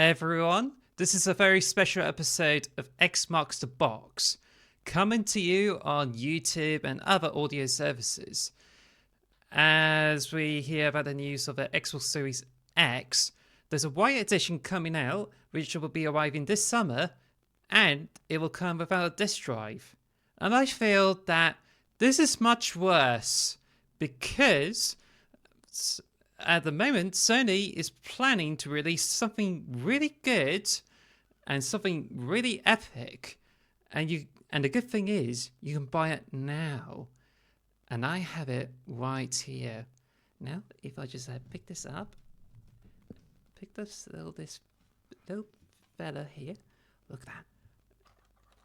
everyone. This is a very special episode of X Marks the Box, coming to you on YouTube and other audio services. As we hear about the news of the Xbox Series X, there's a white edition coming out, which will be arriving this summer, and it will come without a disk drive. And I feel that this is much worse because at the moment, Sony is planning to release something really good and something really epic. And the good thing is, you can buy it now. And I have it right here. Now, if I just pick this up, pick this little fella here. Look at that.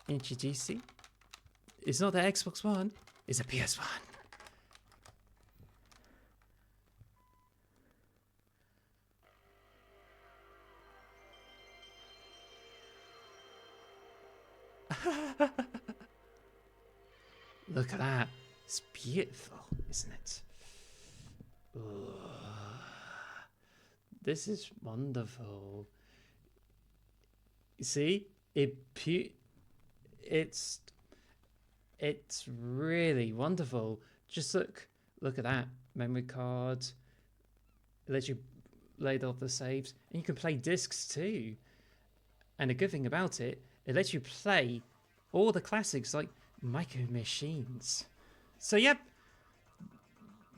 Introducing. It's not the Xbox One, it's a PS1. Look at that. It's beautiful, isn't it? Ooh. This is wonderful. You see? It's really wonderful. Just look at that. Memory card. It lets you load off the saves. And you can play discs too. And the good thing about it, it lets you play all the classics like Micro Machines. So, yep.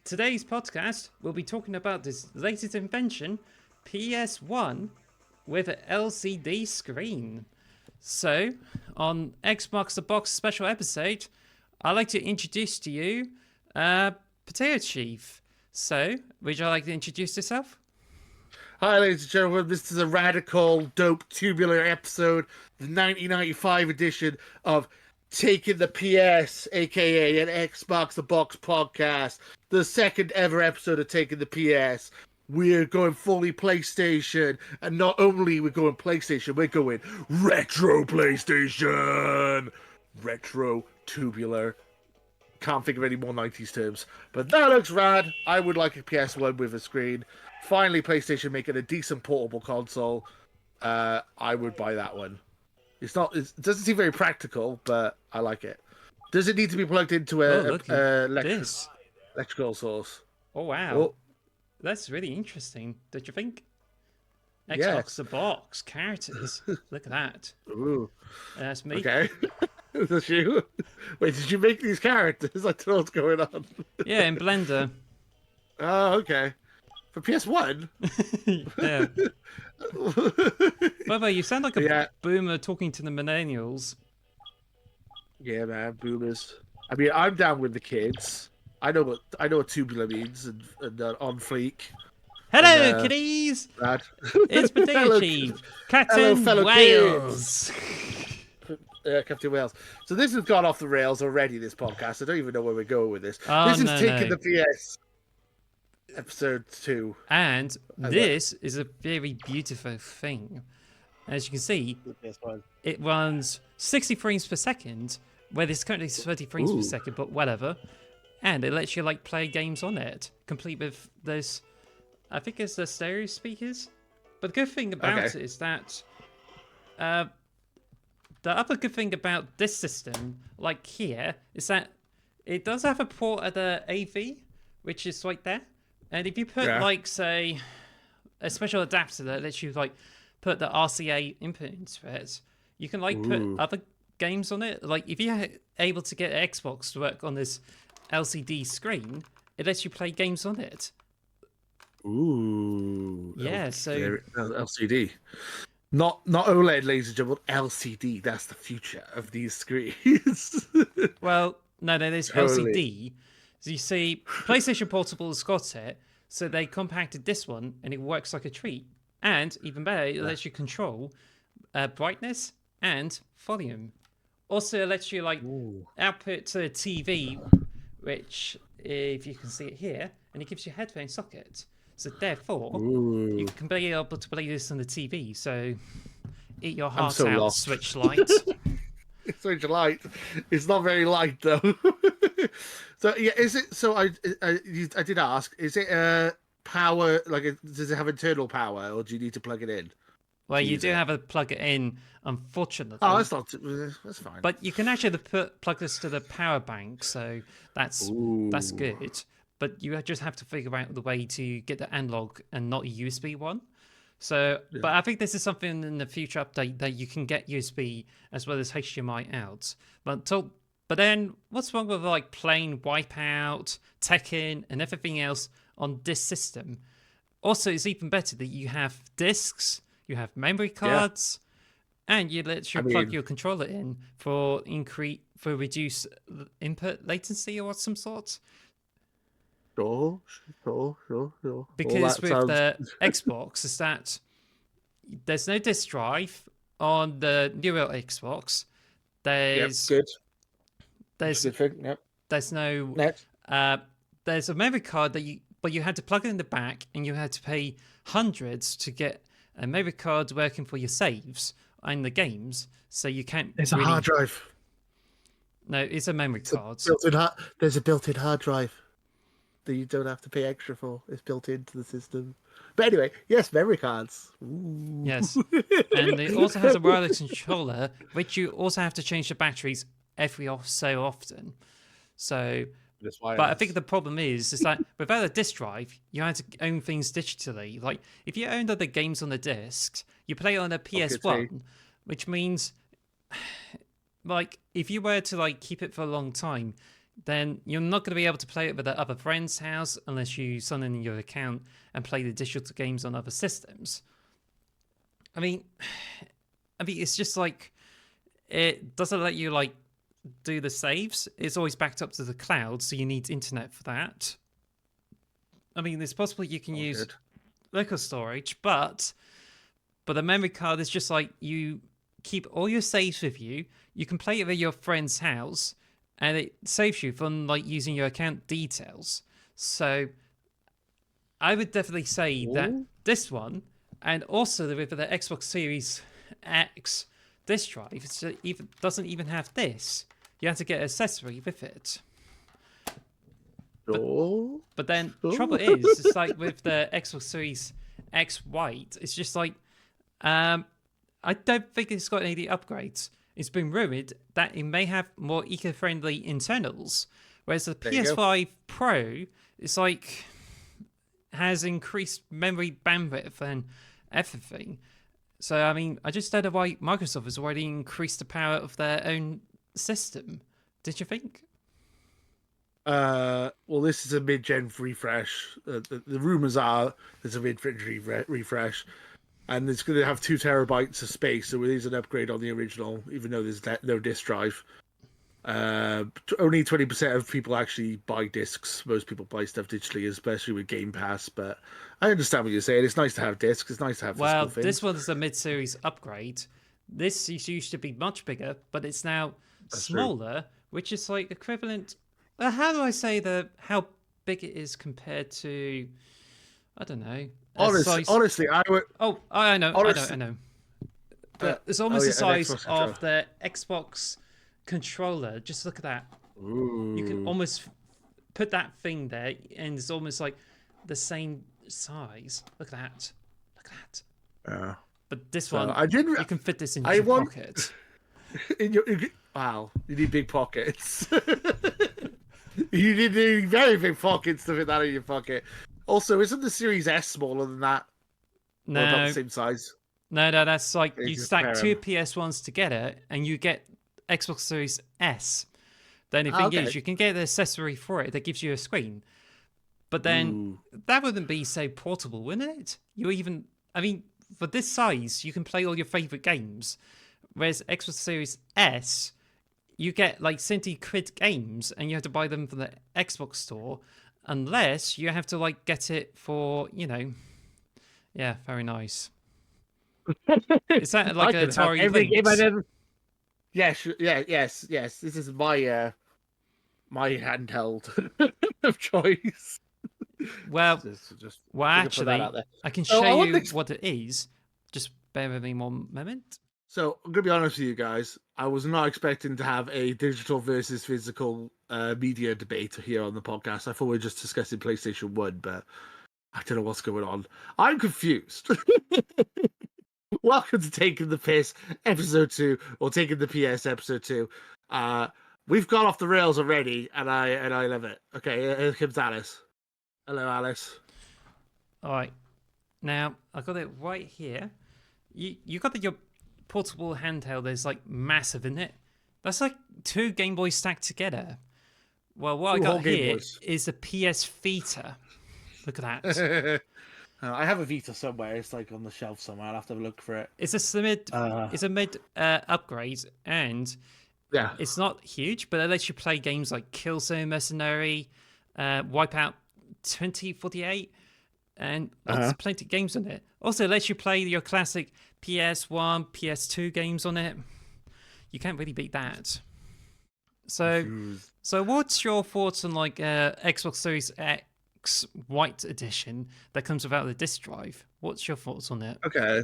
Today's podcast, we'll be talking about this latest invention, PS1, with an LCD screen. So, on X Marks the Box special episode, I'd like to introduce to you Potatochief. So, would you like to introduce yourself? Hi, ladies and gentlemen. This is a radical, dope, tubular episode, the 1995 edition of Taking the PS, a.k.a. an Xbox the Box podcast. The second ever episode of Taking the PS. We're going fully PlayStation. And not only we're going PlayStation, we're going retro PlayStation. Retro, tubular. Can't think of any more 90s terms. But that looks rad. I would like a PS1 with a screen. Finally, PlayStation making a decent portable console. I would buy that one. It doesn't seem very practical, but I like it. Does it need to be plugged into electrical source? Oh, wow. Oh. That's really interesting, don't you think? Xbox Yes. the Box, characters. Look at that. Ooh. That's me. Okay. That's you? Wait, did you make these characters? I don't know what's going on. Yeah, in Blender. Oh, okay. For PS1? Yeah. By the way, you sound like a boomer talking to the millennials. Yeah, man, boomers. I mean, I'm down with the kids. I know what tubular means and on fleek. Hello, kiddies! That. It's Potatochief, Captain fellow Wales. Captain Wales. So this has gone off the rails already, this podcast. I don't even know where we're going with this. Oh, this is taking the PS episode 2. And this is a very beautiful thing. As you can see, it runs 60 frames per second, where there's currently 30 frames per second, but whatever. And it lets you play games on it, complete with those, I think it's the stereo speakers. But the good thing about it is that the other good thing about this system, like here, is that it does have a port of the AV, which is right there. And if you put say a special adapter that lets you put the RCA input into it, you can put other games on it. Like if you're able to get Xbox to work on this LCD screen, it lets you play games on it. Ooh. Yeah, so LCD. Not OLED, ladies and gentlemen, LCD. That's the future of these screens. Well, no, there's LCD. So you see, PlayStation Portable has got it, so they compacted this one, and it works like a treat. And even better, it lets you control brightness and volume. Also, it lets you output to a TV, which, if you can see it here, and it gives you a headphone socket. So therefore, you can be able to play this on the TV. So eat your heart out, lost. Switch Lite. Switch Lite. It's not very light though. So yeah, is it? So I did ask. Is it power? Does it have internal power, or do you need to plug it in? Well, to you use do it. have to plug it in, Oh, unfortunately. that's fine. But you can actually plug this to the power bank, so that's Ooh. good. But you just have to figure out the way to get the analog and not a USB one. So, Yeah. but I think this is something in the future update that you can get USB as well as HDMI out. But then, what's wrong with like plain Wipeout, Tekken, and everything else on this system? Also, it's even better that you have discs, you have memory Yeah. cards, and you I literally plug mean, your controller in for reduce input latency or some sort. sure, sure. All Because that with sounds. the Xbox, is that there's no disk drive on the newer Xbox. Yep, There's good. That's a there's good thing. Yep. there's no Next. uh, there's a memory card but you had to plug it in the back and you had to pay hundreds to get a memory card working for your saves and the games. So you can't It's a hard really. drive. No, it's a memory It's a card. there's a built-in hard drive that you don't have to pay extra for. It's built into the system. But anyway, yes, memory cards. Ooh. Yes. And it also has a wireless controller, which you also have to change the batteries so often. So, It's but I think wireless. the problem is that without a disk drive, you had to own things digitally. Like if you owned other games on the discs, you play on a Okay, see. PS1, which means like if you were to like keep it for a long time, then you're not going to be able to play it with at other friend's house unless you sign in your account and play the digital games on other systems. I mean, it's just like it doesn't let you like do the saves. It's always backed up to the cloud, so you need internet for that. I mean, it's possible you can All use good. local storage, but the memory card is just like you keep all your saves with you. You can play it at your friend's house, and it saves you from like using your account details. So I would definitely say that Ooh. this one, and also with the Xbox Series X disc drive, doesn't even have this. You have to get an accessory with it. But Sure. but then trouble Sure. is, it's like with the Xbox Series X White, it's just like I don't think it's got any upgrades. It's been rumored that it may have more eco-friendly internals, whereas the There you go. PS5 Pro is like has increased memory bandwidth and everything. So I mean, I just don't know why Microsoft has already increased the power of their own system. Did you think? Well, this is a mid-gen refresh. The rumors are there's a mid-gen refresh, and it's going to have 2 terabytes of space, so it is an upgrade on the original, even though there's no disk drive. Only 20% of people actually buy discs. Most people buy stuff digitally, especially with Game Pass. But I understand what you're saying. It's nice to have discs. It's nice to have physical Well, this things. one is a mid-series upgrade. This used to be much bigger, but it's now That's true. smaller, which is like equivalent. How do I say how big it is compared to? I don't know. A size. Honestly, I would Oh, I honestly. know. But it's Oh almost the yeah, an size Xbox of controller. the Xbox controller. Just look at that. You can Ooh. almost put that thing there, and it's almost like the same size. Look at that. Look at that. Yeah. But this So one, I didn't. you can fit this into I your want pocket. wow. You need big pockets. You need very big pockets to fit that in your pocket. Also, isn't the Series S smaller than that, or about the No, same size? no, that's like You you can stack compare two them. PS1s together and you get Xbox Series S. Then the Ah, thing okay. is, you can get the accessory for it that gives you a screen. But then Ooh. that wouldn't be so portable, wouldn't it? I mean, for this size, you can play all your favorite games. Whereas Xbox Series S, you get like 70 quid games and you have to buy them from the Xbox store, unless you have to like get it for, yeah, very nice. Is that like I an can have Atari every game I Lynx? ever. Yes, yeah, yes. This is my handheld of choice. Well, Just we can put that out actually, there. I can So show I want you to. what it is. Just bear with me one moment. So I'm gonna be honest with you guys. I was not expecting to have a digital versus physical media debate here on the podcast. I thought we were just discussing PlayStation 1, but I don't know what's going on. I'm confused. Welcome to Taking the Piss, episode 2, or Taking the PS, episode 2. We've gone off the rails already, and I love it. Okay, here comes Alice. Hello, Alice. All right, now I got it right here. You got your portable handheld. There's like massive in it. That's like 2 Game Boys stacked together. Well, what I 2 whole got Game here Boys. is a PS Vita. Look at that. I have a Vita somewhere. It's like on the shelf somewhere. I'll have to have a look for it. It's a mid. It's a mid upgrade, and Yeah. it's not huge, but it lets you play games like Killzone Mercenary, Wipeout 2048, and there's plenty of games on it. Also, it lets you play your classic PS1, PS2 games on it. You can't really beat that. So what's your thoughts on like Xbox Series X White Edition that comes without the disc drive? What's your thoughts on it? Okay.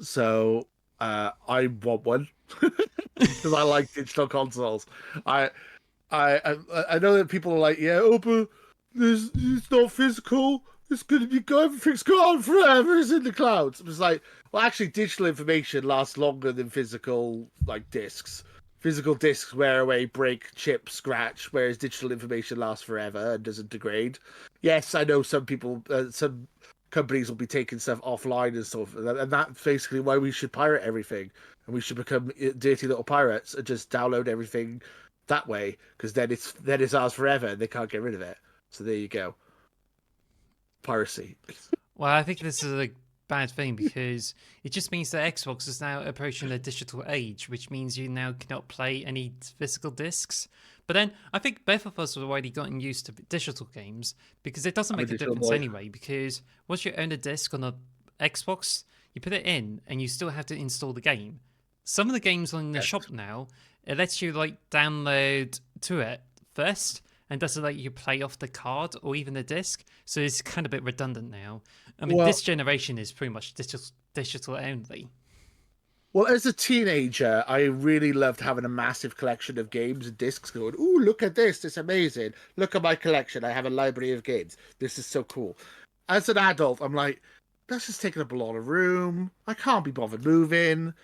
So I want one because I like digital consoles. I I know that people are like, yeah, oh, but it's not physical. It's going to be gone. Everything's gone forever. It's in the clouds. It's like, well, actually, digital information lasts longer than physical like discs. Physical discs wear away, break, chip, scratch, whereas digital information lasts forever and doesn't degrade. Yes, I know some people, some companies will be taking stuff offline and stuff, and that's basically why we should pirate everything, and we should become dirty little pirates and just download everything that way, because then it's ours forever, and they can't get rid of it. So there you go, piracy. Well, I think this is a bad thing because it just means that Xbox is now approaching the digital age, which means you now cannot play any physical discs. But then I think both of us have already gotten used to digital games because it doesn't I'm a make a digital difference boy. anyway. Because once you own a disc on a Xbox, you put it in and you still have to install the game. Some of the games on the Yes. shop now, it lets you like download to it first and doesn't let you play off the card or even the disc. So it's kind of a bit redundant now. I mean, Well, this generation is pretty much digital only. well, as a teenager, I really loved having a massive collection of games and discs going, ooh, look at this. It's amazing. Look at my collection. I have a library of games. This is so cool. As an adult, I'm like, that's just taking up a lot of room. I can't be bothered moving.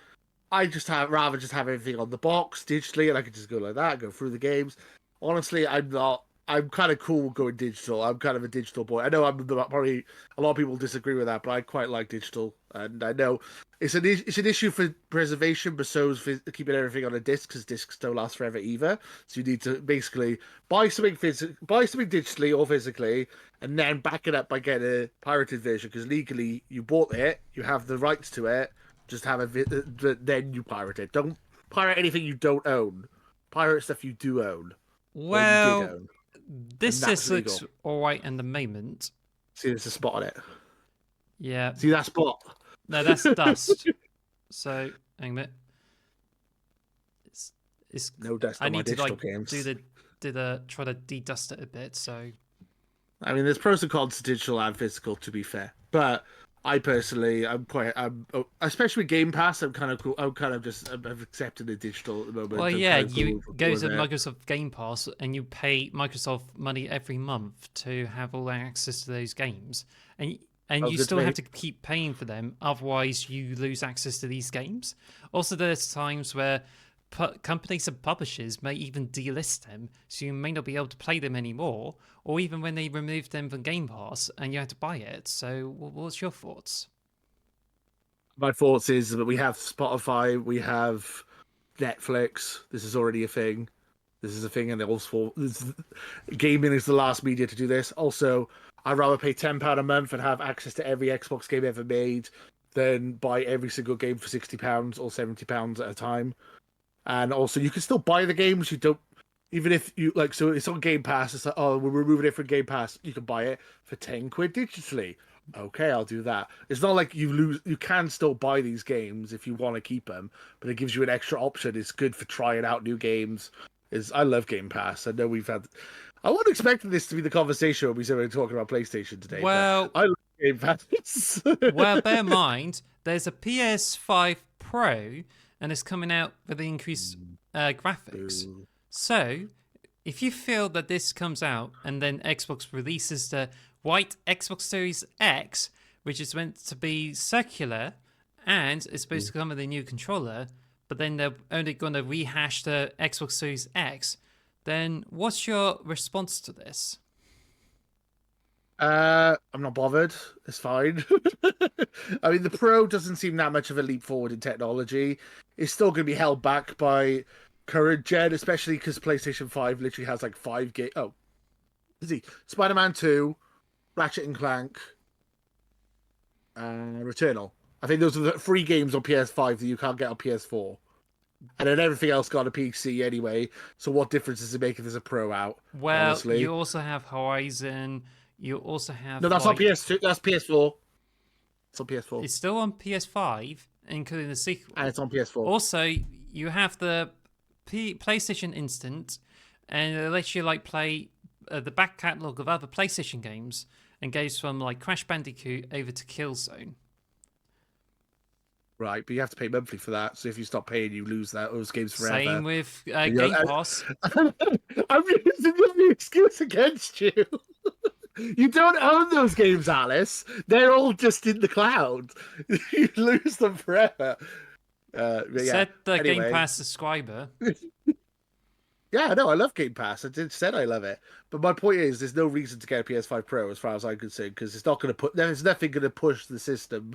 I just have rather just have everything on the box digitally, and I can just go like that, go through the games. Honestly, I'm not. I'm kind of cool going digital. I'm kind of a digital boy. I know probably a lot of people disagree with that, but I quite like digital, and I know it's an issue for preservation, but so is keeping everything on a disc because discs don't last forever either. So you need to basically buy something digitally or physically, and then back it up by getting a pirated version because legally you bought it, you have the rights to it. Just have then you pirate it. Don't pirate anything you don't own. Pirate stuff you do own or you did Well, own, and this that's just legal. looks alright in the moment. See, there's a spot on it. Yeah. See that spot? No, that's dust. So, hang on a minute. It's No dust I on my need to digital like games. do the try to de-dust it a bit. So I mean, there's pros and cons to digital and physical, to be fair. But I personally, especially with Game Pass, I'm kind of cool. I've accepted the digital at the moment. well, I'm yeah, kind of you cool go with to it. Microsoft Game Pass and you pay Microsoft money every month to have all access to those games, and Oh, you good still to have me. to keep paying for them. Otherwise, you lose access to these games. Also, there's times where companies and publishers may even delist them, so you may not be able to play them anymore, or even when they remove them from Game Pass and you have to buy it. So, what's your thoughts? My thoughts is that we have Spotify, we have Netflix. This is already a thing. This is a thing, and gaming is the last media to do this. Also, I'd rather pay £10 a month and have access to every Xbox game ever made than buy every single game for £60 or £70 at a time. And also, you can still buy the games. You don't, even if you like. So it's on Game Pass. It's like, oh, we're removing it from Game Pass. You can buy it for £10 digitally. Okay, I'll do that. It's not like you lose. You can still buy these games if you want to keep them, but it gives you an extra option. It's good for trying out new games. I love Game Pass. I know we've had. I wasn't expecting this to be the conversation when we said we were talking about PlayStation today, but Well, I love Game Pass. Well, bear in mind, there's a PS5 Pro, and it's coming out with the increased graphics. Ooh. So, if you feel that this comes out and then Xbox releases the white Xbox Series X, which is meant to be circular and it's supposed to come with a new controller, but then they're only going to rehash the Xbox Series X, then what's your response to this? I'm not bothered. It's fine. I mean, the Pro doesn't seem that much of a leap forward in technology. It's still going to be held back by current gen, especially because PlayStation 5 literally has like 5 games. Oh, is he? Spider-Man 2, Ratchet and Clank, and Returnal. I think those are the 3 games on PS5 that you can't get on PS4. And then everything else got a PC anyway. So what difference does it make if there's a Pro out? Well, Honestly, you also have Horizon. You also no, have that's on like PS2. That's PS4. It's on PS4, it's still on PS5, including the and sequel. it's on PS4. Also, you have the PlayStation Instant, and it lets you like play the back catalog of other PlayStation games, and goes from like Crash Bandicoot over to Killzone. Right, but you have to pay monthly for that. So if you stop paying, you lose those games Same forever. with And Game Pass. I'm using the excuse against you. You don't own those games, Alice. They're all just in the cloud. You lose them forever. But yeah. Said the Game Anyway, Pass subscriber. yeah, no, I love Game Pass. I did said I love it, but my point is, there's no reason to get a PS5 Pro as far as I'm concerned because it's not going to put. There's nothing going to push the system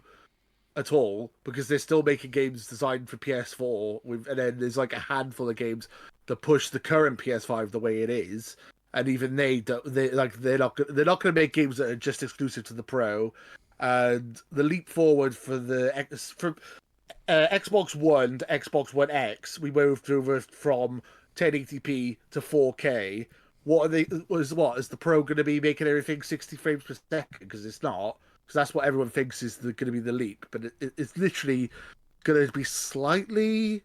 at all because they're still making games designed for PS4 with, and then there's like a handful of games that push the current PS5 the way it is, and even they don't. They're not going to make games that are just exclusive to the Pro, and the leap forward for the Xbox One to Xbox One X, we moved over from 1080p to 4K. What are they? Is the Pro going to be making everything 60 frames per second? Because it's not. Because that's what everyone thinks is going to be the leap. But it's literally going to be slightly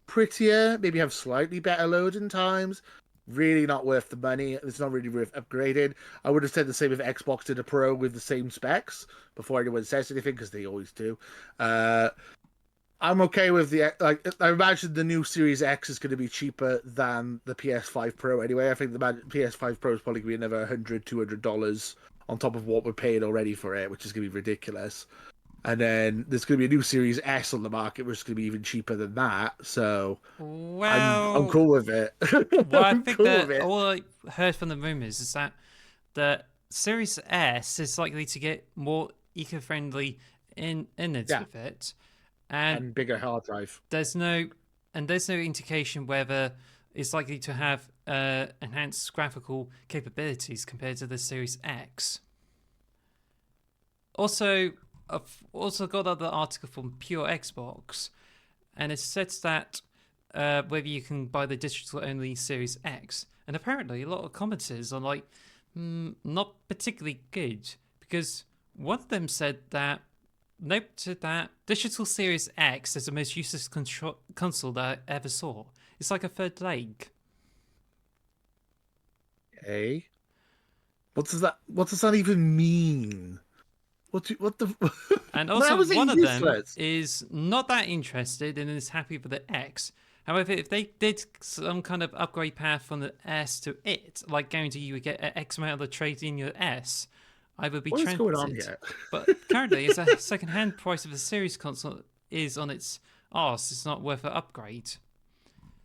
prettier, maybe have slightly better loading times. Really not worth the money. It's not really worth upgrading. I would have said the same if Xbox did a Pro with the same specs before anyone says anything, because they always do. I'm okay with the like. I imagine the new Series X is going to be cheaper than the PS5 Pro anyway. I think the PS5 Pro is probably going to be another $100-$200 on top of what we're paying already for it, which is going to be ridiculous. And then there's going to be a new Series S on the market, which is going to be even cheaper than that. So I'm Well, cool with it. well, I I'm think cool with that it. all I heard from the rumors is that the Series S is likely to get more eco-friendly in it Yeah, with it, and and bigger hard drive. there's no there's no indication whether it's likely to have enhanced graphical capabilities compared to the Series X. Also, I've also got another article from Pure Xbox, and it says that whether you can buy the digital-only Series X, and apparently a lot of commenters are like, not particularly good, because one of them said that noted that digital Series X is the most useless console that I ever saw. It's like a third leg. Hey, What does that even mean? What the? And How also, is it one of them useless? is not that interested and is happy with the X. However, if they did some kind of upgrade path from the S to it, like guarantee you would get X amount of the trade in your S, I would be What is going on tempted. here? But currently, it's a second-hand price of the Series console is on its arse. It's not worth an upgrade.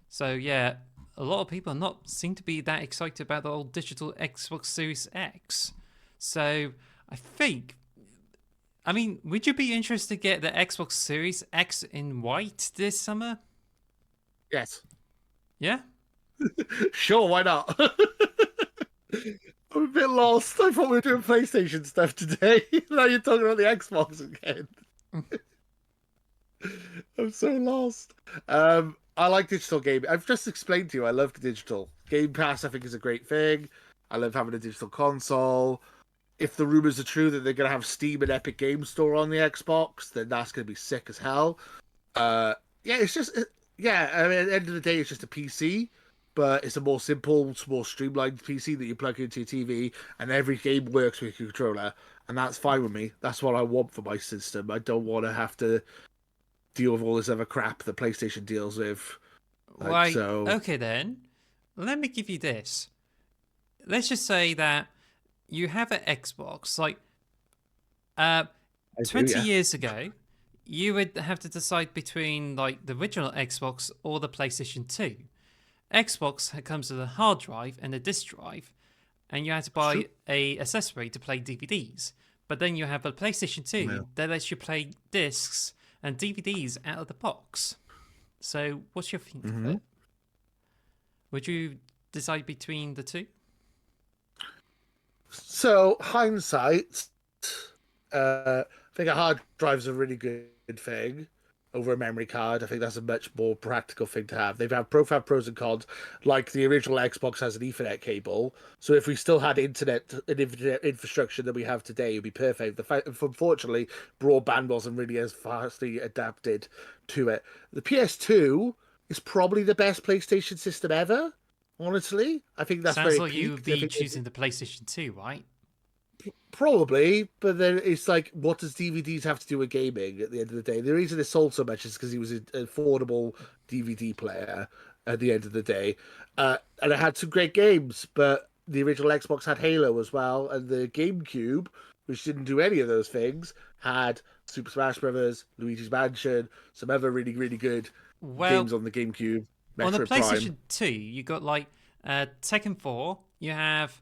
So yeah, a lot of people not seem to be that excited about the old digital Xbox Series X. So I think, I mean, would you be interested to get the Xbox Series X in white this summer? Yes. Yeah? Sure, why not? I'm a bit lost. I thought we were doing PlayStation stuff today. Now you're talking about the Xbox again. I'm so lost. I like digital gaming. I've just explained to you I love digital. Game Pass I think is a great thing. I love having a digital console. If the rumors are true that they're gonna have Steam and Epic Game Store on the Xbox, then that's gonna be sick as hell. Uh, yeah, it's just yeah. I mean, at the end of the day, it's just a PC, but it's a more simple, more streamlined PC that you plug into your TV, and every game works with your controller, and that's fine with me. That's what I want for my system. I don't want to have to deal with all this other crap that PlayStation deals with. Like Right. so, Okay then. Let me give you this. Let's just say that you have an Xbox, like I do, 20 yeah. years ago, you would have to decide between like the original Xbox or the PlayStation 2. Xbox comes with a hard drive and a disk drive, and you had to That's true. buy a accessory to play DVDs. But then you have a PlayStation 2 No. that lets you play discs and DVDs out of the box. So, what's your think of Mm-hmm. it? Would you decide between the two? So hindsight, I think a hard drive's a really good thing over a memory card. I think that's a much more practical thing to have. They've had both have pros and cons. Like the original Xbox has an Ethernet cable, so if we still had internet infrastructure that we have today, it'd be perfect. Unfortunately, broadband wasn't really as fastly adapted to it. The PS2 is probably the best PlayStation system ever. Honestly, I think that's where Sounds it like you would peaked. I be think choosing the PlayStation 2, right? probably, but then it's like, what does DVDs have to do with gaming at the end of the day? The reason it sold so much is because he was an affordable DVD player at the end of the day. And it had some great games, but the original Xbox had Halo as well, and the GameCube, which didn't do any of those things, had Super Smash Brothers, Luigi's Mansion, some other really, really good Well, games on the GameCube, on the Metroid Prime. PlayStation 2, you got like Tekken 4, you have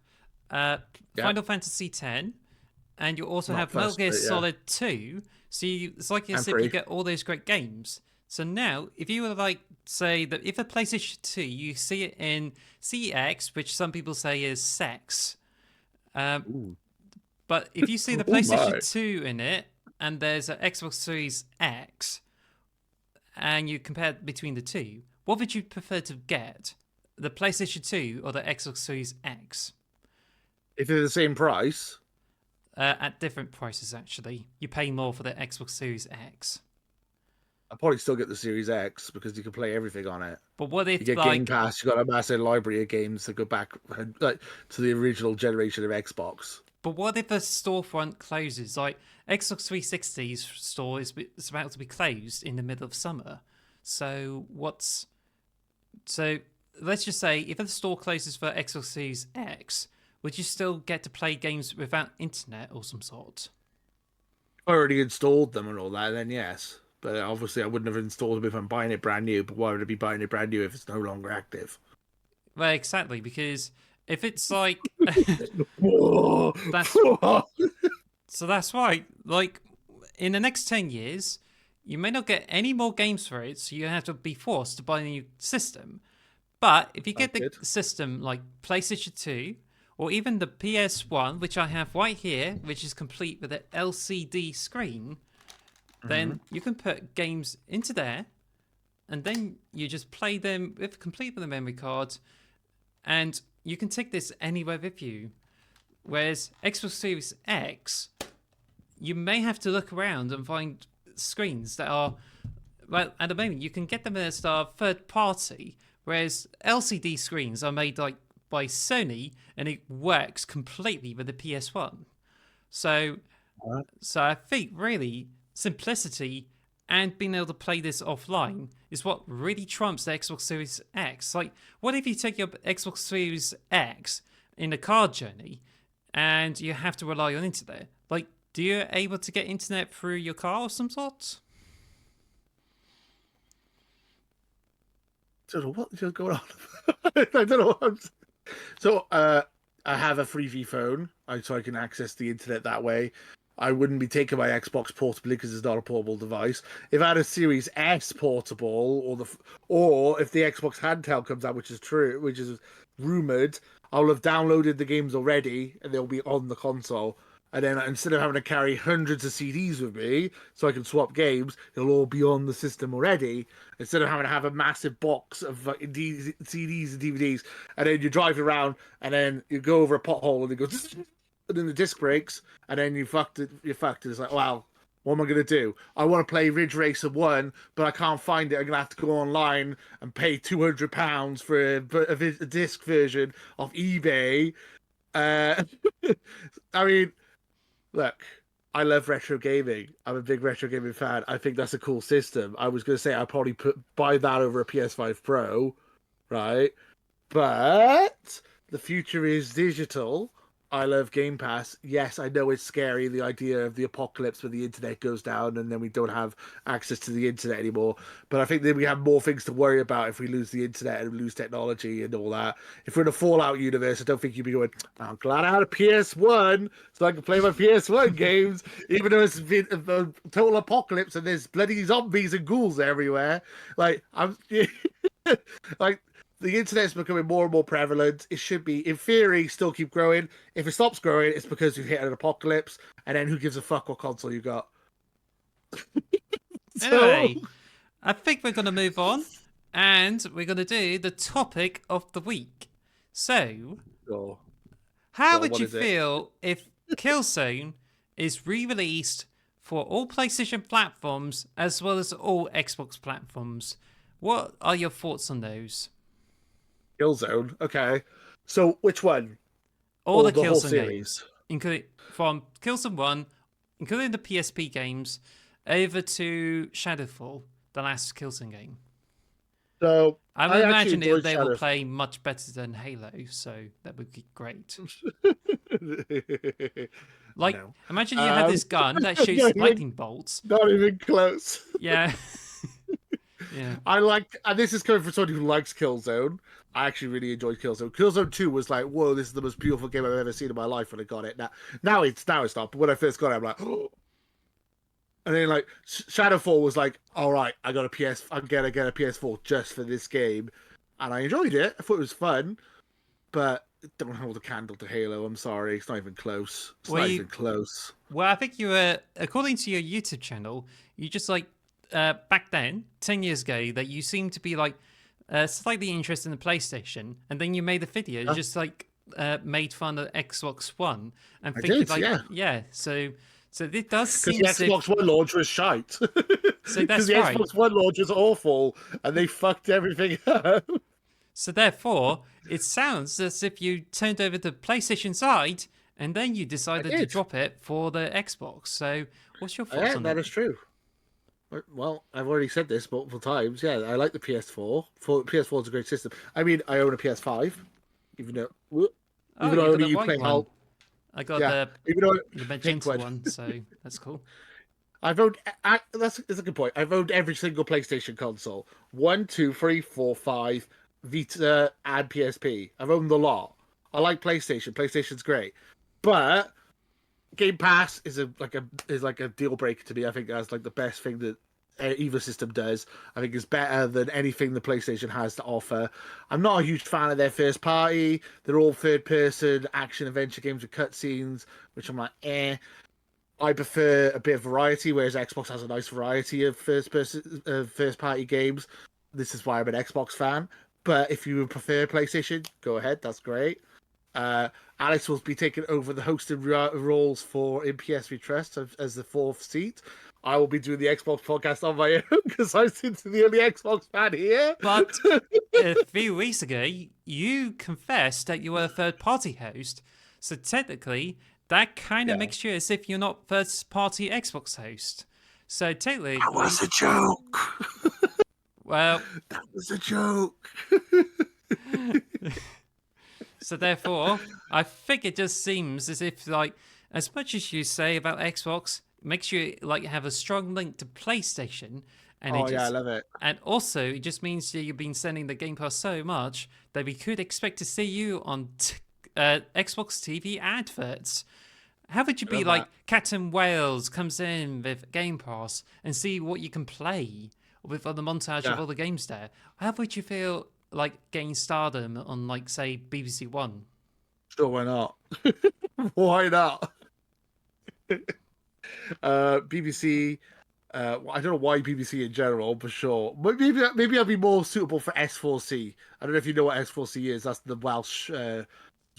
uh, Yeah, Final Fantasy X, and you also not have Metal first, Gear but yeah, Solid 2. So it's like and as if you free. get all those great games. So now, if you were like, say that if a PlayStation 2, you see it in CX, which some people say is sex, um, Ooh. but if you see the Oh PlayStation my. 2 in it, and there's an Xbox Series X, and you compare between the two, what would you prefer to get? The PlayStation 2 or the Xbox Series X? If they're the same price, At different prices, actually. You pay more for the Xbox Series X. I'll probably still get the Series X because you can play everything on it. But what You if, get Game like, Pass, you got a massive library of games that go back like to the original generation of Xbox. but what if a storefront closes? Like, Xbox 360's store is about to be closed in the middle of summer. So, what's. So, let's just say if the store closes for Xbox Series X, would you still get to play games without internet or some sort? I already installed them and all that, then yes. But obviously, I wouldn't have installed them if I'm buying it brand new. But why would I be buying it brand new if it's no longer active? Well, exactly, because if it's like. Whoa. that's So that's why, like, in the next 10 years, you may not get any more games for it, so you have to be forced to buy a new system. But if you Sounds get the good. system like PlayStation 2 or even the PS1, which I have right here, which is complete with an LCD screen, Hmm. then you can put games into there and then you just play them with complete with a memory card and you can take this anywhere with you. Whereas Xbox Series X, you may have to look around and find screens that are, well, at the moment you can get them as a third party, whereas LCD screens are made like by Sony and it works completely with the PS1. So, What? so I think really simplicity and being able to play this offline is what really trumps the Xbox Series X. Like, what if you take your Xbox Series X in a car journey and you have to rely on internet? Like, do you able to get internet through your car of some sort? I don't know what is going on. I don't know what I'm. So, I have a 3G phone, so I can access the internet that way. I wouldn't be taking my Xbox portably because it's not a portable device. If I had a Series S portable, or if the Xbox handheld comes out, which is true, which is rumored, I'll have downloaded the games already and they'll be on the console. And then instead of having to carry hundreds of CDs with me so I can swap games, they'll all be on the system already. Instead of having to have a massive box of CDs and DVDs, and then you drive around and then you go over a pothole and it goes, and then the disc breaks, and then you fucked it. You fucked it. It's like, wow, what am I gonna do? I want to play Ridge Racer 1, but I can't find it. I'm gonna have to go online and pay £200 for a disc version of eBay. Uh, I mean, look, I love retro gaming. I'm a big retro gaming fan. I think that's a cool system. I was gonna say I'd probably buy that over a PS5 Pro, right? But the future is digital, I love Game Pass. Yes, I know it's scary, the idea of the apocalypse where the internet goes down and then we don't have access to the internet anymore. But I think that we have more things to worry about if we lose the internet and lose technology and all that. If we're in a Fallout universe, I don't think you'd be going, I'm glad I had a PS1 so I can play my PS1 games, even though it's been a total apocalypse and there's bloody zombies and ghouls everywhere. Like, I'm like, the internet's becoming more and more prevalent. It should be, in theory, still keep growing. If it stops growing, it's because you've hit an apocalypse, and then who gives a fuck what console you got? So, Anyway, I think we're going to move on, and we're going to do the topic of the week. So, oh, how well, would what you is it? feel if Killzone is re-released for all PlayStation platforms as well as all Xbox platforms? What are your thoughts on those? Killzone. Okay. So, which one? All Or the the whole Killzone games, series? including from Killzone 1, including the PSP games, over to Shadowfall, the last Killzone game. So, I would I actually imagine enjoyed they will Shadow. play much better than Halo, so that would be great. Like, No. imagine you have Um, this gun that not shoots even, lightning bolts. not even close. Yeah. Yeah. I like, and this is coming from someone who likes Killzone. I actually really enjoyed Killzone. Killzone 2 was like, whoa, this is the most beautiful game I've ever seen in my life when I got it. Now it's not. But when I first got it, I'm like, oh. And then like Shadowfall was like, all right, I got a PS, I'm gonna get a PS4 just for this game, and I enjoyed it. I thought it was fun, but it don't hold a candle to Halo. I'm sorry, it's not even close. It's Well, not even close. I think you were, according to your YouTube channel, you just like, back then, 10 years ago, that you seemed to be like slightly interested in the PlayStation, and then you made a video, you Huh? just like made fun of Xbox One, and I thinking did, like, yeah. yeah, so it does Because seem the as if, Xbox One launch was shite. so Because that's the right. Xbox One launch was awful, and they fucked everything up. So therefore, it sounds as if you turned over the PlayStation side, and then you I decided to did. drop it for the Xbox. So what's your thoughts Yeah, on that it? is true. Well, I've already said this multiple times. Yeah, I like the PS4. PS4 is a great system. I mean, I own a PS5, even though Oh, even though you got only the you white play one. Hulk. I got Yeah, even though the pink magenta one. one, so that's cool. I've owned. That's a good point. I've owned every single PlayStation console. One, two, three, four, five, Vita, and PSP. I've owned the lot. I like PlayStation. PlayStation's great, but Game Pass is like a deal breaker to me. I think that's like the best thing that either system does. I think it's better than anything the PlayStation has to offer. I'm not a huge fan of their first party. They're all third person action adventure games with cutscenes, which I'm like, eh. I prefer a bit of variety, whereas Xbox has a nice variety of first party games. This is why I'm an Xbox fan. But if you prefer PlayStation, go ahead. That's great. Uh, Alex will be taking over the hosting roles for in PS We Trust as the fourth seat. I will be doing the Xbox podcast on my own because I seem to be the only Xbox fan here. But a few weeks ago, you confessed that you were a third party host. So technically, that kind of Yeah, makes you as if you're not first party Xbox host. So that was technically, a joke. well, That was a joke. so therefore, I think it just seems as if like as much as you say about Xbox, it makes you like have a strong link to PlayStation, and it Oh yeah, I just love it. and also it just means that you've been sending the Game Pass so much that we could expect to see you on Xbox TV adverts. How would you I be love like that. Captain Wales comes in with Game Pass and see what you can play with the montage of Yeah, all the games there? How would you feel like getting stardom on like say BBC One? sure, why not? Why not? BBC. I don't know why BBC in general, but sure. But maybe I'll be more suitable for S4C. I don't know if you know what S4C is. That's the Welsh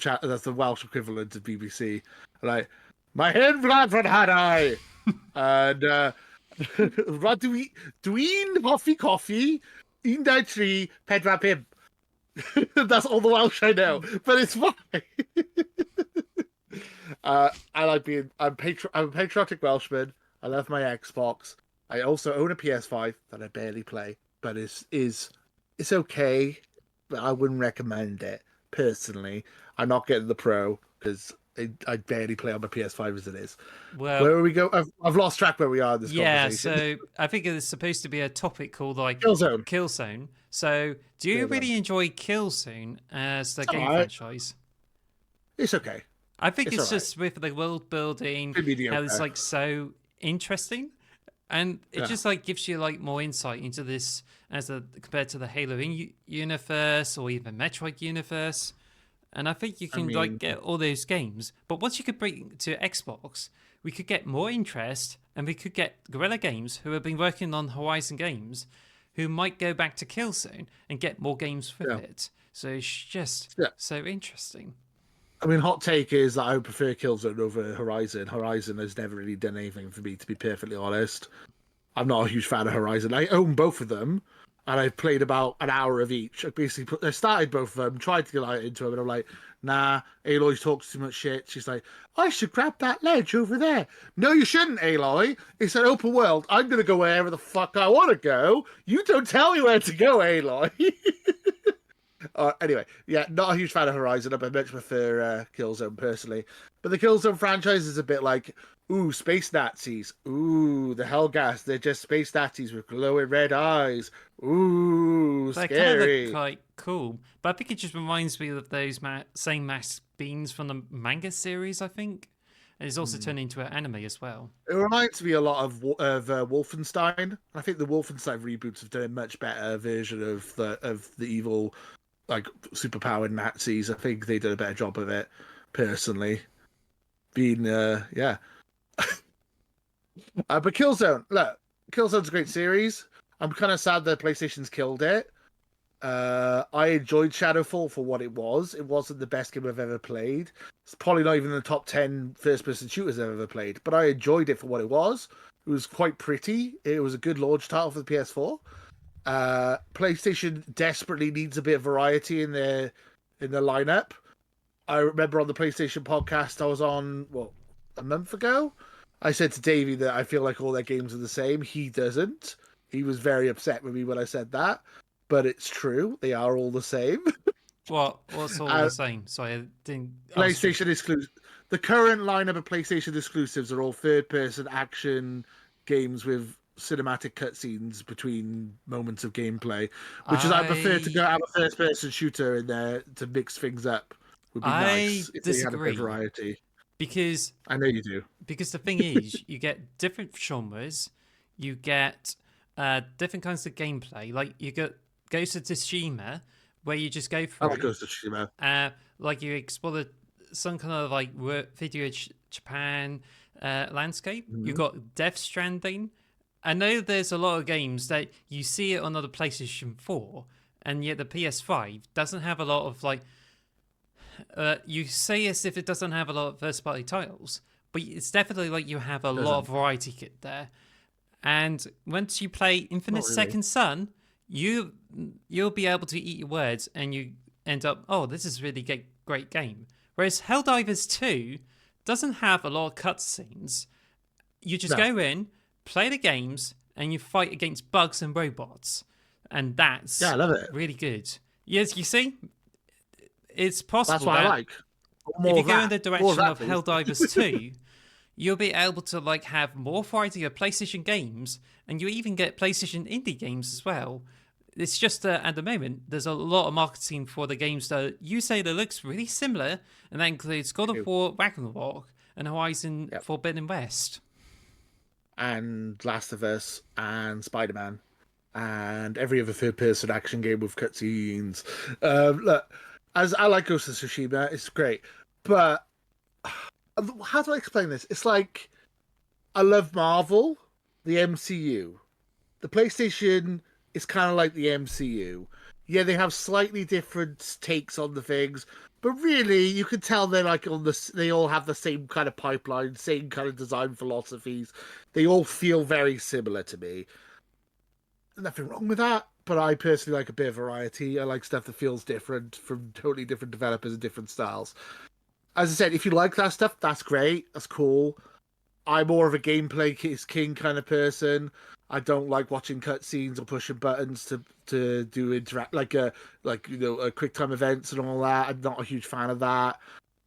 that's the Welsh equivalent of BBC. Like, my hen flat had I, and dwi'n hoffi coffee, 1, 2, 3, pedwar, pump. That's all the Welsh I know, but it's fine. I like being. I'm a patriotic Welshman. I love my Xbox. I also own a PS5 that I barely play, but it's okay. But I wouldn't recommend it personally. I'm not getting the Pro because I barely play on my PS5 as it is. Well, Where do we go? I've lost track where we are in this yeah, conversation. so I think it's supposed to be a topic called like Killzone. Killzone. So, do you Killzone. really enjoy Killzone as the It's game alright. franchise? It's okay. I think It's it's alright. just with the world building, Pretty how it's mediocre. like so interesting, and it Yeah. just like gives you like more insight into this as a compared to the Halo universe or even Metroid universe. And I think you I can like mean, get all those games, but once you could bring to Xbox, we could get more interest, and we could get Guerrilla Games, who have been working on Horizon games, who might go back to Killzone and get more games with yeah. it. So it's just Yeah. so interesting. I mean, hot take is that I would prefer Killzone over Horizon. Horizon has never really done anything for me, to be perfectly honest. I'm not a huge fan of Horizon. I own both of them, and I've played about an hour of each. I started both of them, tried to get into them, and I'm like, nah, Aloy talks too much shit. She's like, I should grab that ledge over there. No, you shouldn't, Aloy. It's an open world. I'm going to go wherever the fuck I want to go. You don't tell me where to go, Aloy. Anyway, yeah, not a huge fan of Horizon. I much prefer Killzone personally. But the Killzone franchise is a bit like, ooh, space Nazis. Ooh, the Hellgas. They're just space Nazis with glowing red eyes. Ooh, They kind of look scary. quite cool, but I think it just reminds me of those same mass beans from the manga series, I think. And it's also Hmm. turned into an anime as well. It reminds me a lot of Wolfenstein. I think the Wolfenstein reboots have done a much better version of the evil, like superpowered Nazis. I think they did a better job of it, personally. Being yeah. But Killzone, look, Killzone's a great series. I'm kind of sad that PlayStation's killed it. I enjoyed Shadowfall for what it was. It wasn't the best game I've ever played. It's probably not even in the top 10 first person shooters I've ever played, but I enjoyed it for what it was. It was quite pretty. It was a good launch title for the PS4. PlayStation desperately needs a bit of variety in their lineup. I remember on the PlayStation podcast I was on, what, a month ago? I said to Davey that I feel like all their games are the same. He doesn't. He was very upset with me when I said that, but it's true. They are all the same. What's all Uh, the same? Sorry, I didn't. I was. PlayStation exclusive. The current lineup of PlayStation exclusives are all third-person action games with cinematic cutscenes between moments of gameplay, which is I prefer to go I have a first-person shooter in there to mix things up. Would be I nice if they had a bit of disagree variety. because I know you do. the thing is, you get different genres, you get different kinds of gameplay. Like you get Ghost of Tsushima, where you just go I like through, Ghost of Tsushima. like you explore some kind of like video Japan landscape. You Mhm. got Death Stranding. I know there's a lot of games that you see it on the PlayStation 4, and yet the PS5 doesn't have a lot of like. You say as if it doesn't have a lot of first party titles, but it's definitely like you have a lot of Doesn't. variety kit there. And once you play Infinite Not really. Second Son, you'll be able to eat your words, and you end up, oh, this is really great game. Whereas Helldivers 2 doesn't have a lot of cutscenes. You just No. go in, play the games, and you fight against bugs and robots, and Yeah, I that's love it. really good. Yes, you see, it's That's possible what I that like. if More you of go in that. the More of direction that, of please. Helldivers 2, you'll be able to like have more variety of PlayStation games, and you even get PlayStation indie games as well. It's just at the moment there's a lot of marketing for the games that you say that looks really similar, and that includes God of War, Ragnarok, and Horizon Yep. Forbidden West. And Last of Us and Spider Man and every other third person action game with cutscenes. Look, as I like Ghost of Tsushima, it's great, but how do I explain this? It's like I love Marvel, the MCU. The PlayStation is kind of like the MCU. Yeah, they have slightly different takes on the things, but really, you can tell they're like on this. They all have the same kind of pipeline, same kind of design philosophies. They all feel very similar to me. Nothing wrong with that, but I personally like a bit of variety. I like stuff that feels different from totally different developers and different styles. As I said, if you like that stuff, that's great. That's cool. I'm more of a gameplay is king kind of person. I don't like watching cutscenes or pushing buttons to do interact like a quick time events and all that. I'm not a huge fan of that.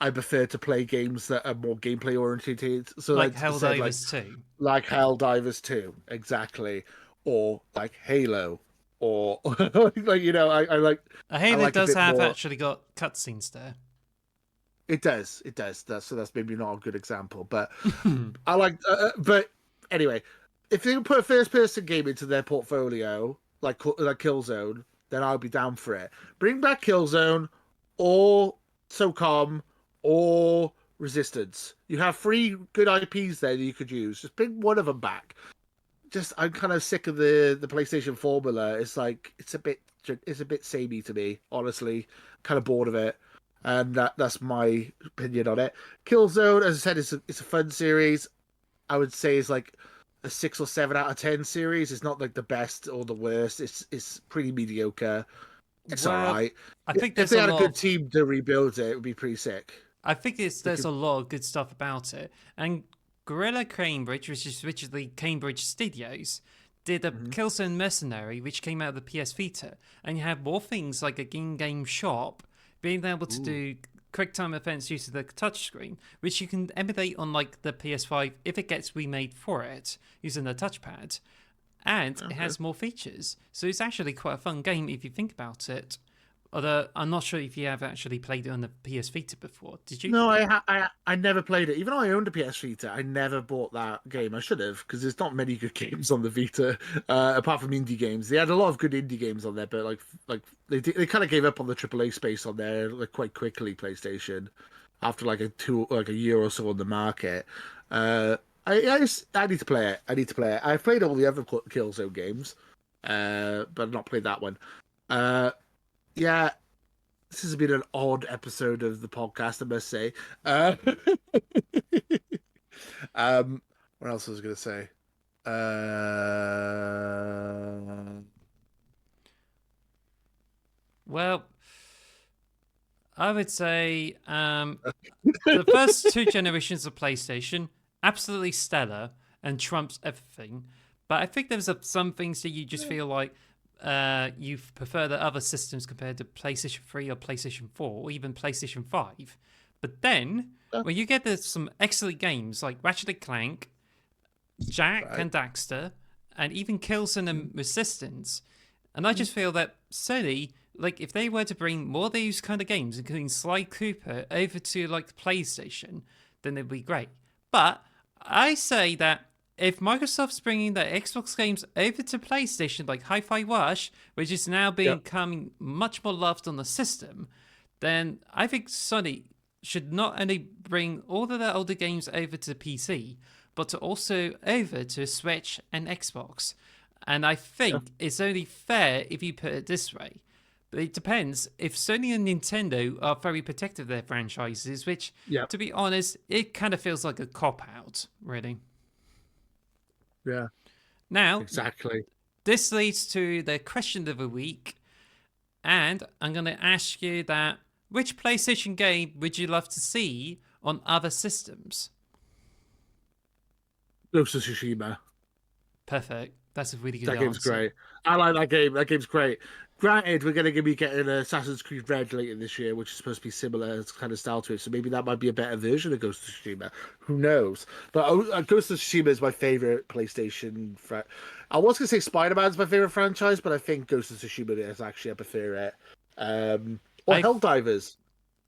I prefer to play games that are more gameplay oriented. So Like like I said, Helldivers 2. like Helldivers 2, exactly, or like Halo, or like I Halo like a does bit have more. actually got cutscenes there. It does. That's maybe not a good example, but I like. But anyway, if they can put a first-person game into their portfolio, like Killzone, then I'll be down for it. Bring back Killzone, or SOCOM, or Resistance. You have three good IPs there that you could use. Just bring one of them back. Just I'm kind of sick of the PlayStation formula. It's like it's a bit samey to me, honestly. Kind of bored of it, and that's my opinion on it. Killzone, as I said, it's a fun series. I would say it's like a 6 or 7 out of 10 series. It's not like the best or the worst. It's pretty mediocre. It's all Well, right. I think If there's they a had a lot good of team to rebuild it, it would be pretty sick. I think They there's could, a lot of good stuff about it. And Gorilla Cambridge, which is originally Cambridge Studios, did a Mhm. Killzone Mercenary, which came out of the PS Vita, and you have more things like a in-game shop, being able to Ooh, do quick time events using the touchscreen, which you can emulate on like the PS5 if it gets remade for it using the touchpad, and it okay. has more features. So it's actually quite a fun game if you think about it. Although I'm not sure if you have actually played it on the PS Vita before. Did you? No, I never played it. Even though I owned a PS Vita, I never bought that game. I should have, because there's not many good games on the Vita, apart from indie games. They had a lot of good indie games on there, but like they kind of gave up on the AAA space on there like quite quickly. PlayStation, after like a year or so on the market. Uh, I need to play it. I need to play it. I've played all the other Killzone games, but I've not played that one. Uh, yeah, this has been an odd episode of the podcast, I must say. Uh, what else was I going to say? Uh, Well, I would say the first two generations of PlayStation absolutely stellar and trumps everything. But I think there's some things that you just feel like you prefer the other systems compared to PlayStation 3 or PlayStation 4 or even PlayStation 5. But then when you get some excellent games like Ratchet and Clank, Jack right. and Daxter, and even Killzone and Resistance. And I just feel that Sony, like, if they were to bring more of these kind of games, including Sly Cooper, over to like the PlayStation, then it'd be great. But I say that if Microsoft's bringing their Xbox games over to PlayStation, like Hi-Fi Rush, which is now Yeah. becoming much more loved on the system, then I think Sony should not only bring all of their older games over to PC, but to also over to Switch and Xbox. And I Yeah. think it's only fair if you put it this way. But it depends. If Sony and Nintendo are very protective of their franchises, which, Yeah. to be honest, it kind of feels like a cop out, really. Yeah. Now, Exactly. this leads to the question of the week, and I'm going to ask you that which PlayStation game would you love to see on other systems? Ghost of Tsushima. Perfect. That's a really good That game's answer. great. I like that game. That game's great. Granted, we're going to be getting Assassin's Creed Red later this year, which is supposed to be similar kind of style to it. So maybe that might be a better version of Ghost of Tsushima. Who knows? But Ghost of Tsushima is my favorite PlayStation. I was going to say Spider Man's my favorite franchise, but I think Ghost of Tsushima is actually I prefer it. Or I Helldivers.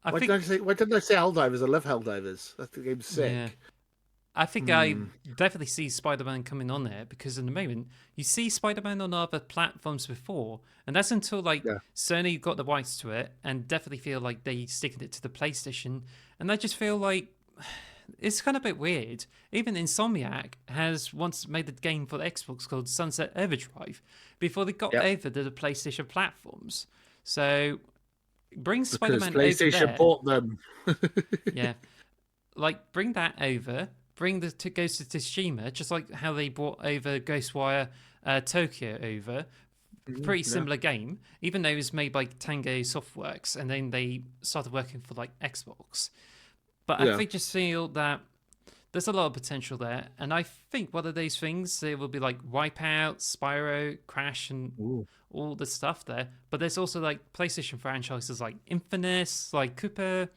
I think Why didn't I say Helldivers? I love Helldivers. That game's yeah. sick. I think I Hmm. definitely see Spider-Man coming on there because in the moment you see Spider-Man on other platforms before, and that's until like Yeah. Sony got the rights to it and definitely feel like they sticking it to the PlayStation, and I just feel like it's kind of a bit weird. Even Insomniac has once made a game for the Xbox called Sunset Overdrive before they got Yep. over to the PlayStation platforms. So bring Because Spider-Man over PlayStation there. bought them. Yeah, like bring that over. Bring the Ghost of Tsushima, just like how they brought over Ghostwire Tokyo over. Mhm, Pretty yeah. similar game, even though it was made by Tango Softworks, and then they started working for like Xbox. But I Yeah. think just feel that there's a lot of potential there, and I think one of those things there will be like Wipeout, Spyro, Crash, and Ooh. all the stuff there. But there's also like PlayStation franchises like Infamous, like Cooper,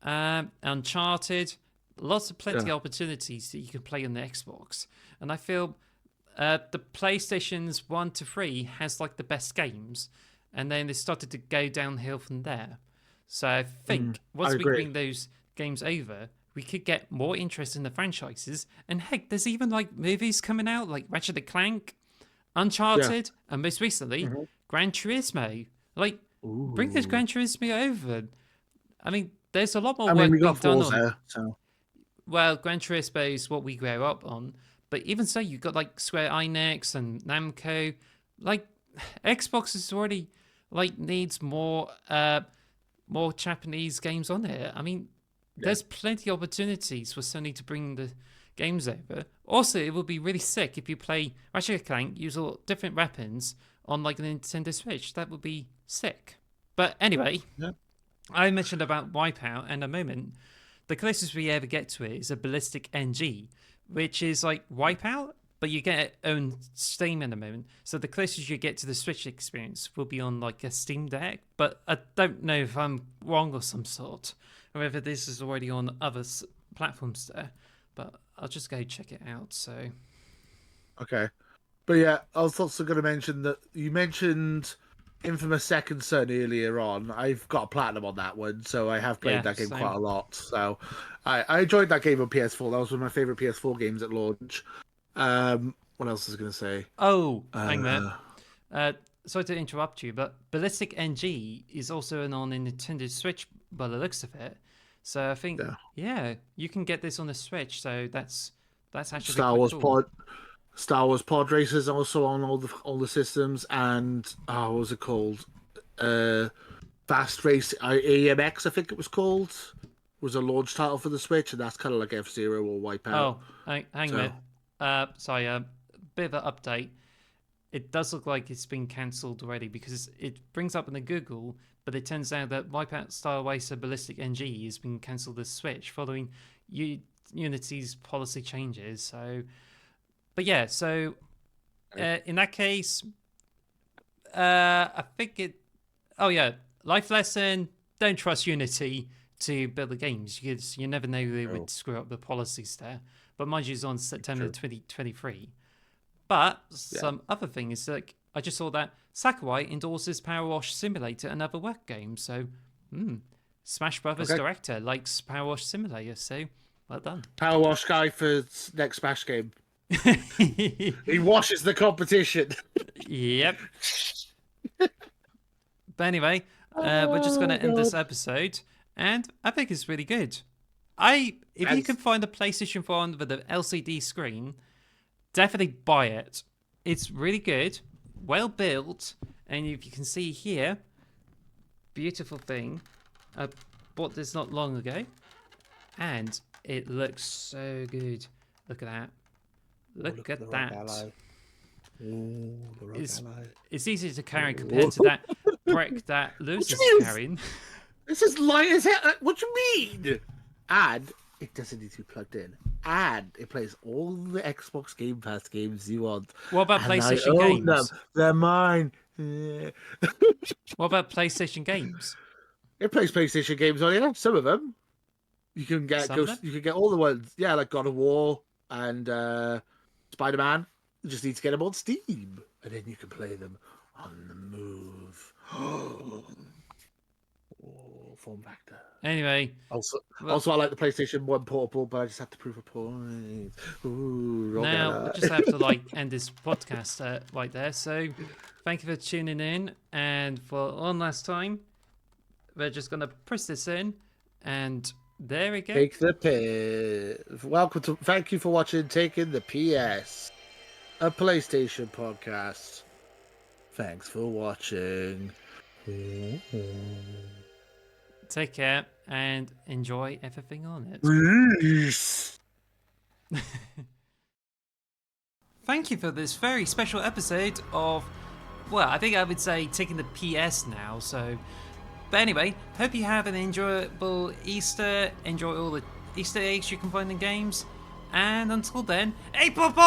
Uncharted, plenty of opportunities that you can play on the Xbox. And I feel the PlayStation's 1 to 3 has like the best games, and then it started to go downhill from there. So I think once we bring those games over, we could get more interest in the franchises. And heck, there's even like movies coming out like Ratchet and Clank, Uncharted, and most recently, Gran Turismo. Like, bring this Gran Turismo over. I mean, there's a lot more work we being got done Forza, on. so. Well, Gran Turismo is what we grew up on, but even so, you've got like Square Enix and Namco. Like, Xbox is already like needs more Japanese games on it. I mean, there's plenty of opportunities for Sony to bring the games over. Also, it would be really sick if you play Ratchet and Clank, use all different weapons on like the Nintendo Switch. That would be sick. But anyway, I mentioned about Wipeout, and a moment, the closest we ever get to it is a Ballistic NG, which is like Wipeout, but you get it on Steam in a moment. So the closest you get to the Switch experience will be on like a Steam Deck. But I don't know if I'm wrong or some sort, or whether this is already on other platforms there. But I'll just go check it out. So, okay, but yeah, I was also going to mention that you mentioned Infamous Second Son earlier on. I've got a platinum on that one, so I have played that game quite a lot. So I enjoyed that game on PS4. That was one of my favorite PS4 games at launch. What else was I going to say? Oh, hang on. Sorry to interrupt you, but Ballistic NG is also on a Nintendo Switch by the looks of it. So I think, you can get this on the Switch. So that's actually Star Wars cool. Star Wars Pod Racers also on all the systems, and what was it called? Fast Race AMX, I think it was called. Was a launch title for the Switch, and that's kind of like F-Zero or Wipeout. Oh, hang on a minute. Sorry, bit of an update. It does look like it's been cancelled already because it brings up in the Google, but it turns out that Wipeout Star Racer Ballistic NG has been cancelled as Switch following Unity's policy changes. So, but yeah, so in that case, I think it. Oh yeah, life lesson: don't trust Unity to build the games because you never know they would screw up the policies there. But mind you, it's on September 2023. But some other thing is like I just saw that Sakurai endorses Power Wash Simulator and other work games. So, Smash Brothers director likes Power Wash Simulator. So, well done. Power Wash guy for next Smash game. He washes the competition. Yep. But anyway, we're just going to end this episode, and I think it's really good. If you can find a PlayStation 4 with an LCD screen, definitely buy it. It's really good, well built, and if you can see here, beautiful thing. I bought this not long ago, and it looks so good. Look at that. Look at that. It's easy to carry compared to that brick that Lewis is carrying. This is light as hell. What do you mean? And it doesn't need to be plugged in. And it plays all the Xbox Game Pass games you want. What about PlayStation games? Them. They're mine. What about PlayStation games? It plays PlayStation games on it. Some of them. You can get you can get all the ones. Yeah, like God of War and Spider-Man. You just need to get them on Steam, and then you can play them on the move. Form factor. Anyway. Also, I like the PlayStation 1 portable, but I just have to prove a point. Now, we just have to end this podcast right there. So, thank you for tuning in. And for one last time, we're just going to press this in. And there we go. Take the PS. Thank you for watching Taking the PS, a PlayStation podcast. Thanks for watching. Take care and enjoy everything on it. Peace. Thank you for this very special episode of, well, I think I would say taking the PS now. So, but anyway, hope you have an enjoyable Easter. Enjoy all the Easter eggs you can find in games. And until then, hey, Papa!